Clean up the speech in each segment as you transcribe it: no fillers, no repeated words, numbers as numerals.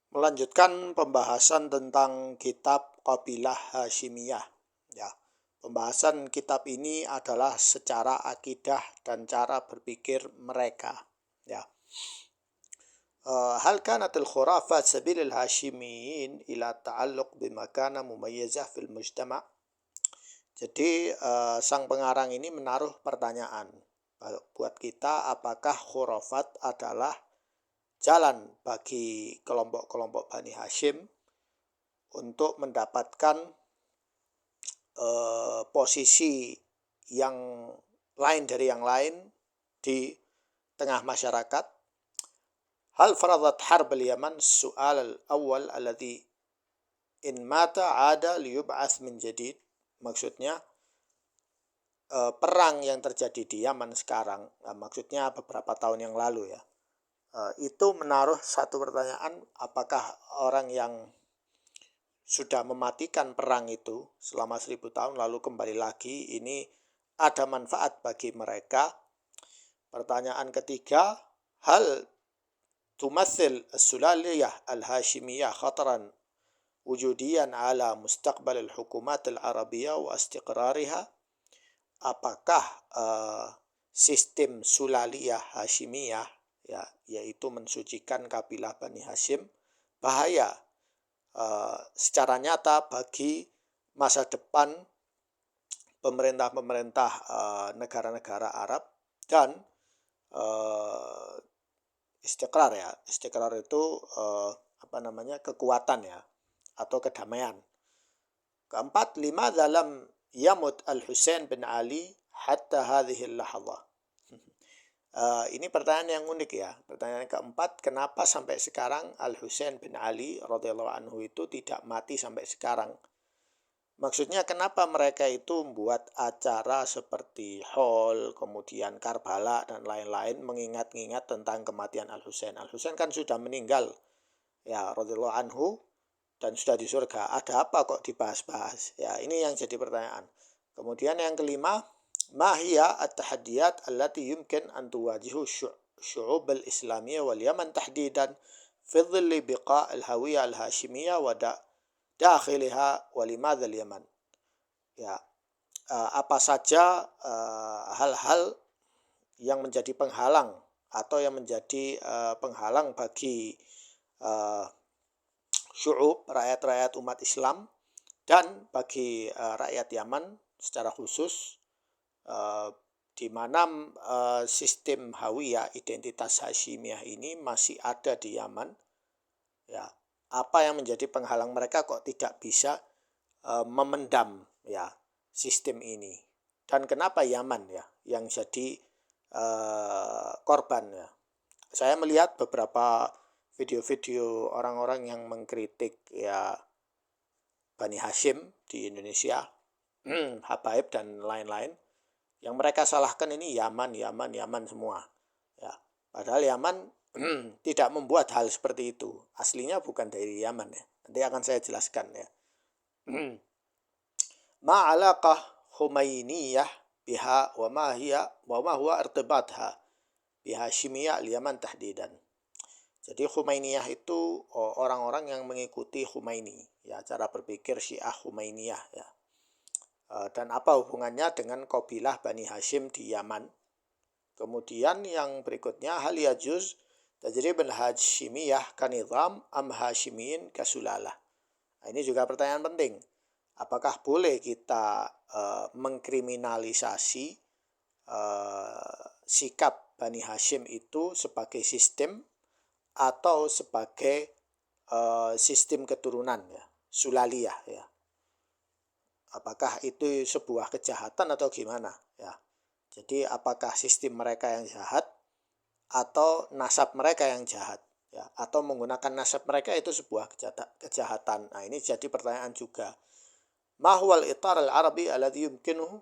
Melanjutkan pembahasan tentang kitab Qabilah Hasyimiyah. Ya, pembahasan kitab ini adalah secara akidah dan cara berpikir mereka. Ya. Hal kanatil khurafat sabilil Hasyimiyin ila ta'alluq bima kana mumayyizah fil mujtama'. Jadi sang pengarang ini menaruh pertanyaan buat kita, apakah khurafat adalah jalan bagi kelompok-kelompok Bani Hashim untuk mendapatkan posisi yang lain dari yang lain di tengah masyarakat. Hal faradat harb al-Yaman soal al-awwal alladhi in mata ada liyub'ath min jadid. Maksudnya perang yang terjadi di Yaman sekarang, maksudnya beberapa tahun yang lalu ya, itu menaruh satu pertanyaan, apakah orang yang sudah mematikan perang itu selama 1000 tahun lalu kembali lagi, ini ada manfaat bagi mereka. Pertanyaan ketiga, hal tumathil as-sulaliyah al-hashimiyah khataran wujudiyan ala mustaqbal al-hukumat al-arabiyah wa istiqrariha. Apakah sistem sulaliyah hashimiyah, ya, yaitu mensucikan kabilah Bani Hashim, bahaya secara nyata bagi masa depan pemerintah-pemerintah negara-negara Arab dan istiqrar ya. Istiqrar itu kekuatan ya, atau kedamaian. Keempat, lima dalam yamut al-Husain bin Ali hatta hadhil lahadhah. Ini pertanyaan yang unik ya. Pertanyaan keempat, kenapa sampai sekarang Al-Husain bin Ali radhiyallahu anhu itu tidak mati sampai sekarang? Maksudnya kenapa mereka itu membuat acara seperti Hol, kemudian Karbala dan lain-lain mengingat-ingat tentang kematian Al-Husain. Al-Husain kan sudah meninggal ya radhiyallahu anhu dan sudah di surga. Ada apa kok dibahas-bahas? Ya, ini yang jadi pertanyaan. Kemudian yang kelima, ma hiya at-tahaddiyat allati yumkin an tuwajihu syu'ub al-islamiyah wal Yaman tahdidan fi dhilli biqa' al-hawiyah al-hashimiyah wa dakhiliha wa limadha al-Yaman. Ya, apa saja hal-hal yang menjadi penghalang atau yang menjadi penghalang bagi syu'ub, rakyat-rakyat umat Islam, dan bagi rakyat Yaman secara khusus, di mana sistem Hawiyah, identitas Hashimiyah ini masih ada di Yaman. Ya, apa yang menjadi penghalang mereka kok tidak bisa memendam ya sistem ini, dan kenapa Yaman ya yang jadi korban ya. Saya melihat beberapa video-video orang-orang yang mengkritik ya Bani Hashim di Indonesia, Habaib dan lain-lain, yang mereka salahkan ini Yaman semua. Ya, padahal Yaman tidak membuat hal seperti itu. Aslinya bukan dari Yaman ya. Nanti akan saya jelaskan ya. Ma alaqah Khumainiyah biha wa ma huwa irtibatha biha Hashimiyah al-Yaman tahdidan. Jadi Khumainiyah itu orang-orang yang mengikuti Khumaini, ya, cara berpikir Syiah Khumainiyah ya. Dan apa hubungannya dengan kabilah Bani Hashim di Yaman? Kemudian yang berikutnya, hal yajuz tajrib al-Hashimiyah kanizam am Hashimiyin kasulalah. Nah, ini juga pertanyaan penting. Apakah boleh kita mengkriminalisasi sikap Bani Hashim itu sebagai sistem atau sebagai sistem keturunan ya, sulaliyah ya? Apakah itu sebuah kejahatan atau gimana ya? Jadi apakah sistem mereka yang jahat atau nasab mereka yang jahat ya, atau menggunakan nasab mereka itu sebuah kejahatan? Nah, ini jadi pertanyaan juga. Ma huwal itar al-arabi alladhi yumkinuhu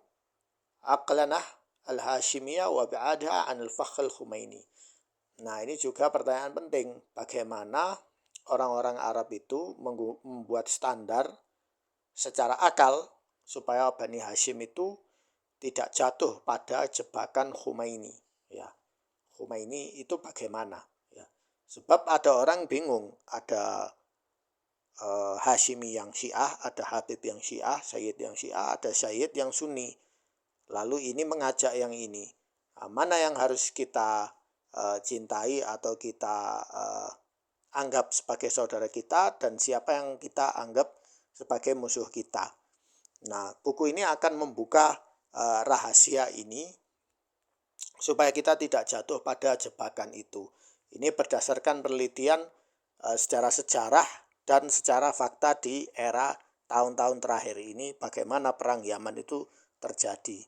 aqlanah al-hashimiyah wa bi'adha 'an al-fakh al-Khumaini. Nah, ini juga pertanyaan penting. Bagaimana orang-orang Arab itu membuat standar secara akal supaya Bani Hashim itu tidak jatuh pada jebakan Khumaini ya. Khumaini itu bagaimana ya? Sebab ada orang bingung, ada Hashimi yang Syiah, ada Habib yang Syiah, Sayyid yang Syiah, ada Sayyid yang Sunni. Lalu ini mengajak yang ini. Mana yang harus kita cintai atau kita anggap sebagai saudara kita, dan siapa yang kita anggap sebagai musuh kita. Nah, buku ini akan membuka rahasia ini supaya kita tidak jatuh pada jebakan itu. Ini berdasarkan penelitian secara sejarah dan secara fakta di era tahun-tahun terakhir ini, bagaimana perang Yaman itu terjadi.